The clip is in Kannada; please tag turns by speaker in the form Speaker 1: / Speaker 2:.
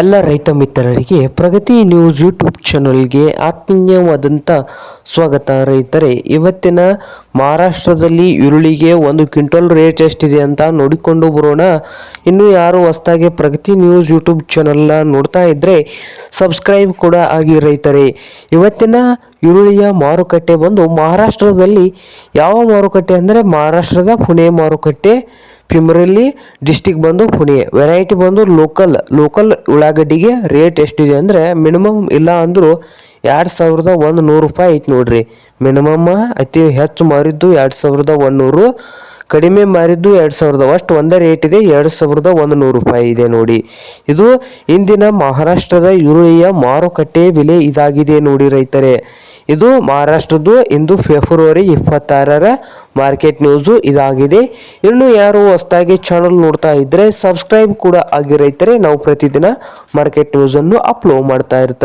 Speaker 1: ಎಲ್ಲ ರೈತ ಮಿತ್ರರಿಗೆ ಪ್ರಗತಿ ನ್ಯೂಸ್ ಯೂಟ್ಯೂಬ್ ಚಾನಲ್ಗೆ ಆತ್ಮೀಯವಾದಂಥ ಸ್ವಾಗತ. ರೈತರೇ, ಇವತ್ತಿನ ಮಹಾರಾಷ್ಟ್ರದಲ್ಲಿ ಈರುಳ್ಳಿಗೆ 1 ಕ್ವಿಂಟಲ್ ರೇಟ್ ಎಷ್ಟಿದೆ ಅಂತ ನೋಡಿಕೊಂಡು ಬರೋಣ. ಇನ್ನು ಯಾರು ಹೊಸದಾಗಿ ಪ್ರಗತಿ ನ್ಯೂಸ್ ಯೂಟ್ಯೂಬ್ ಚಾನಲ್ನ ನೋಡ್ತಾ ಇದ್ದರೆ ಸಬ್ಸ್ಕ್ರೈಬ್ ಕೂಡ ಆಗಿ. ರೈತರೇ, ಇವತ್ತಿನ ಈರುಳ್ಳಿಯ ಮಾರುಕಟ್ಟೆ ಬಂದು ಮಹಾರಾಷ್ಟ್ರದಲ್ಲಿ ಯಾವ ಮಾರುಕಟ್ಟೆ ಅಂದರೆ ಮಹಾರಾಷ್ಟ್ರದ ಪುಣೆ ಮಾರುಕಟ್ಟೆ, ಪಿಂಬ್ರಳ್ಳಿ ಡಿಸ್ಟಿಕ್ ಬಂದು ಪುಣೆ. ವೆರೈಟಿ ಬಂದು ಲೋಕಲ್ ಉಳ್ಳಾಗಡ್ಡಿಗೆ ರೇಟ್ ಎಷ್ಟಿದೆ ಅಂದರೆ ಮಿನಿಮಮ್ ಇಲ್ಲ ಅಂದರೂ 2100 ರೂಪಾಯಿ ಐತೆ ನೋಡ್ರಿ. ಮಿನಿಮಮ್ ಅತಿ ಹೆಚ್ಚು ಮಾರಿದ್ದು 2100, ಕಡಿಮೆ ಮಾರಿದ್ದು 2000. ಅಷ್ಟು ಒಂದೇ ರೇಟ್ ಇದೆ, 2100 ರೂಪಾಯಿ ಇದೆ ನೋಡಿ. ಇದು ಇಂದಿನ ಮಹಾರಾಷ್ಟ್ರದ ಈರುಳ್ಳಿಯ ಮಾರುಕಟ್ಟೆ ಬೆಲೆ ಇದಾಗಿದೆ ನೋಡಿ ರೈತರೇ. ಇದು ಮಹಾರಾಷ್ಟ್ರದ್ದು ಇಂದು ಫೆಬ್ರವರಿ 26ರ ಮಾರ್ಕೆಟ್ ನ್ಯೂಸು ಇದಾಗಿದೆ. ಇನ್ನು ಯಾರು ಹೊಸದಾಗಿ ಚಾನಲ್ ನೋಡ್ತಾ ಇದ್ದರೆ ಸಬ್ಸ್ಕ್ರೈಬ್ ಕೂಡ ಆಗಿ ರೈತರೇ. ನಾವು ಪ್ರತಿದಿನ ಮಾರ್ಕೆಟ್ ನ್ಯೂಸನ್ನು ಅಪ್ಲೋಡ್ ಮಾಡ್ತಾ ಇರ್ತೇವೆ.